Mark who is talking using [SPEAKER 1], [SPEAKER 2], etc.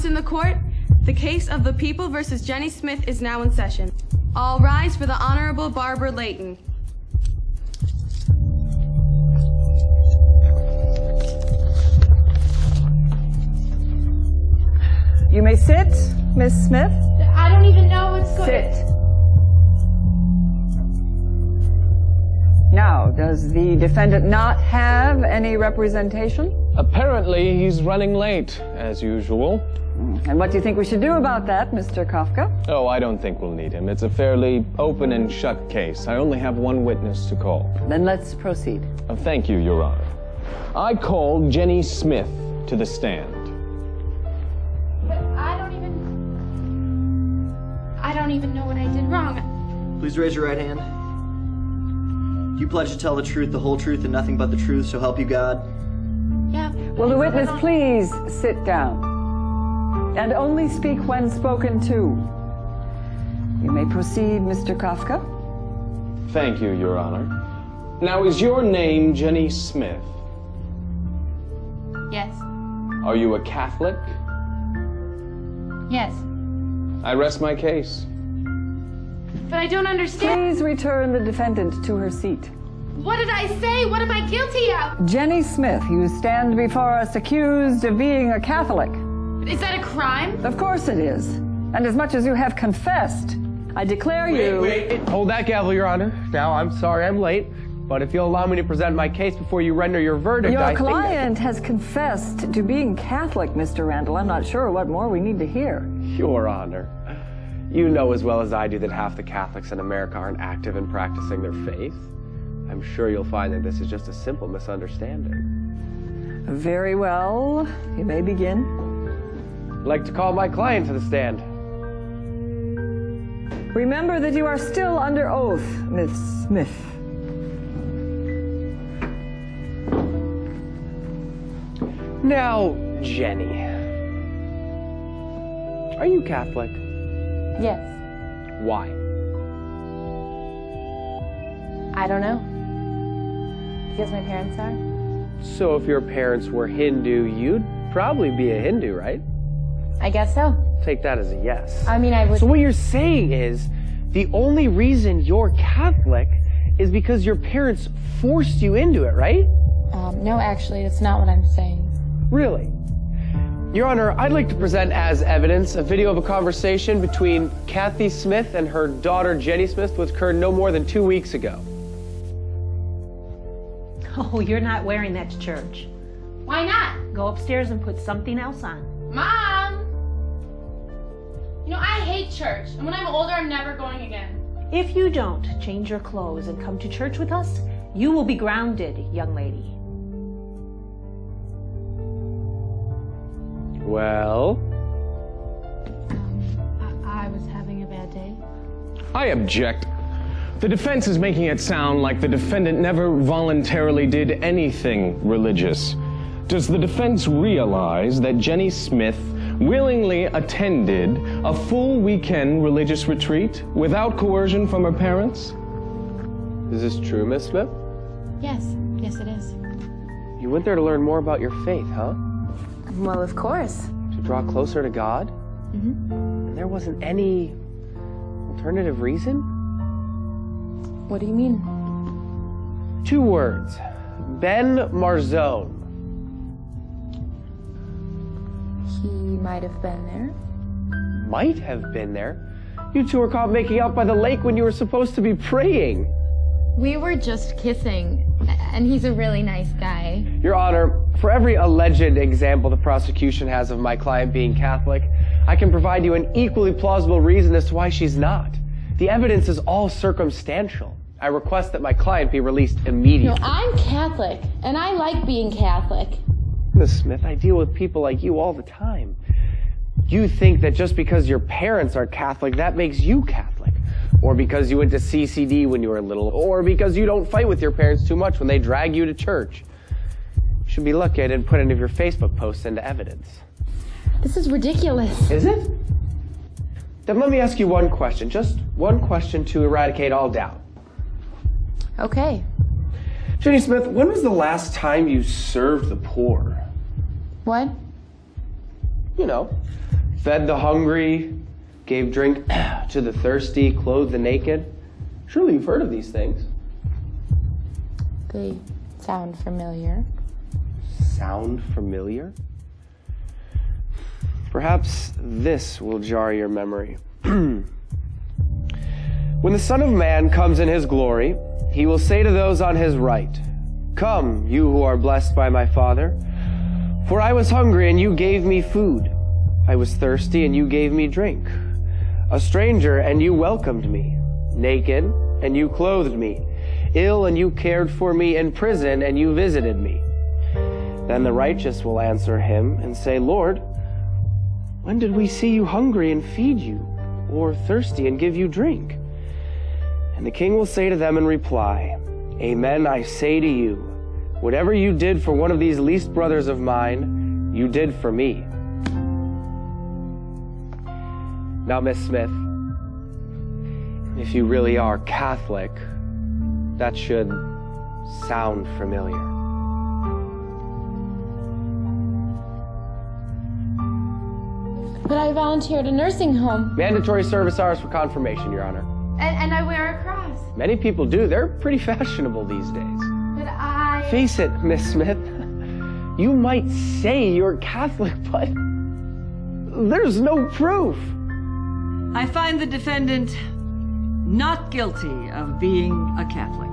[SPEAKER 1] Once in the court, the case of the People versus Jenny Smith is now in session. All rise for the Honorable Barbara Layton.
[SPEAKER 2] You may sit, Miss Smith.
[SPEAKER 3] I don't even know what's going on.
[SPEAKER 2] Sit. Now, does the defendant not have any representation?
[SPEAKER 4] Apparently, he's running late, as usual.
[SPEAKER 2] And what do you think we should do about that, Mr. Kafka?
[SPEAKER 4] Oh, I don't think we'll need him. It's a fairly open and shut case. I only have one witness to call.
[SPEAKER 2] Then let's proceed.
[SPEAKER 4] Thank you, Your Honor. I call Jenny Smith to the stand.
[SPEAKER 3] But I don't even know what I did wrong.
[SPEAKER 5] Please raise your right hand. Do you pledge to tell the truth, the whole truth, and nothing but the truth, so help you God?
[SPEAKER 3] Yeah.
[SPEAKER 2] Will the witness please sit down? And only speak when spoken to. You may proceed, Mr. Kafka.
[SPEAKER 4] Thank you, Your Honor. Now, is your name Jenny Smith?
[SPEAKER 3] Yes.
[SPEAKER 4] Are you a Catholic?
[SPEAKER 3] Yes.
[SPEAKER 4] I rest my case.
[SPEAKER 3] But I don't understand.
[SPEAKER 2] Please return the defendant to her seat.
[SPEAKER 3] What did I say? What am I guilty of?
[SPEAKER 2] Jenny Smith, you stand before us accused of being a Catholic.
[SPEAKER 3] Is that a crime?
[SPEAKER 2] Of course it is. And as much as you have confessed, I declare you...
[SPEAKER 6] Wait. Hold that gavel, Your Honor. Now, I'm sorry I'm late, but if you'll allow me to present my case before you render your verdict,
[SPEAKER 2] Your client has confessed to being Catholic, Mr. Randall. I'm not sure what more we need to hear.
[SPEAKER 6] Your Honor, you know as well as I do that half the Catholics in America aren't active in practicing their faith. I'm sure you'll find that this is just a simple misunderstanding.
[SPEAKER 2] Very well. You may begin.
[SPEAKER 6] I'd like to call my client to the stand.
[SPEAKER 2] Remember that you are still under oath, Miss Smith.
[SPEAKER 6] Now, Jenny, are you Catholic?
[SPEAKER 3] Yes.
[SPEAKER 6] Why?
[SPEAKER 3] I don't know. Because my parents are.
[SPEAKER 6] So if your parents were Hindu, you'd probably be a Hindu, right?
[SPEAKER 3] I guess so.
[SPEAKER 6] Take that as a yes.
[SPEAKER 3] I mean, I would...
[SPEAKER 6] So what you're saying is, the only reason you're Catholic is because your parents forced you into it, right?
[SPEAKER 3] No, actually, that's not what I'm saying.
[SPEAKER 6] Really? Your Honor, I'd like to present as evidence a video of a conversation between Kathy Smith and her daughter Jenny Smith, which occurred no more than 2 weeks ago.
[SPEAKER 7] Oh, you're not wearing that to church.
[SPEAKER 3] Why not?
[SPEAKER 7] Go upstairs and put something else on.
[SPEAKER 3] Mom! You know, I hate church, and when I'm older, I'm never going again.
[SPEAKER 7] If you don't change your clothes and come to church with us, you will be grounded, young lady.
[SPEAKER 6] Well?
[SPEAKER 3] I was having a bad day.
[SPEAKER 4] I object. The defense is making it sound like the defendant never voluntarily did anything religious. Does the defense realize that Jenny Smith willingly attended a full weekend religious retreat without coercion from her parents?
[SPEAKER 6] Is this true, Miss Smith?
[SPEAKER 3] Yes. Yes, it is.
[SPEAKER 6] You went there to learn more about your faith, huh?
[SPEAKER 3] Well, of course.
[SPEAKER 6] To draw closer to God?
[SPEAKER 3] Mm-hmm.
[SPEAKER 6] And there wasn't any alternative reason?
[SPEAKER 3] What do you mean?
[SPEAKER 6] 2 words. Ben Marzone.
[SPEAKER 3] He might have been there.
[SPEAKER 6] Might have been there? You two were caught making out by the lake when you were supposed to be praying.
[SPEAKER 3] We were just kissing, and he's a really nice guy.
[SPEAKER 6] Your Honor, for every alleged example the prosecution has of my client being Catholic, I can provide you an equally plausible reason as to why she's not. The evidence is all circumstantial. I request that my client be released immediately.
[SPEAKER 3] No, I'm Catholic, and I like being Catholic.
[SPEAKER 6] Miss Smith, I deal with people like you all the time. You think that just because your parents are Catholic, that makes you Catholic. Or because you went to CCD when you were little. Or because you don't fight with your parents too much when they drag you to church. You should be lucky I didn't put any of your Facebook posts into evidence.
[SPEAKER 3] This is ridiculous.
[SPEAKER 6] Is it? Then let me ask you one question. Just one question to eradicate all doubt.
[SPEAKER 3] Okay.
[SPEAKER 6] Jenny Smith, when was the last time you served the poor?
[SPEAKER 3] What?
[SPEAKER 6] You know, fed the hungry, gave drink to the thirsty, clothed the naked. Surely you've heard of these things.
[SPEAKER 8] They sound familiar.
[SPEAKER 6] Sound familiar? Perhaps this will jar your memory. When the Son of Man comes in his glory, he will say to those on his right, "Come, you who are blessed by my Father, for I was hungry and you gave me food. I was thirsty and you gave me drink. A stranger and you welcomed me. Naked and you clothed me. Ill and you cared for me. In prison and you visited me." Then the righteous will answer him and say, "Lord, when did we see you hungry and feed you, or thirsty and give you drink?" And the king will say to them in reply, "Amen, I say to you, whatever you did for one of these least brothers of mine, you did for me." Now, Miss Smith, if you really are Catholic, that should sound familiar.
[SPEAKER 3] But I volunteered at a nursing home.
[SPEAKER 6] Mandatory service hours for confirmation, Your Honor.
[SPEAKER 3] And I wear a cross.
[SPEAKER 6] Many people do. They're pretty fashionable these days.
[SPEAKER 3] But I...
[SPEAKER 6] Face it, Miss Smith. You might say you're Catholic, but there's no proof.
[SPEAKER 9] I find the defendant not guilty of being a Catholic.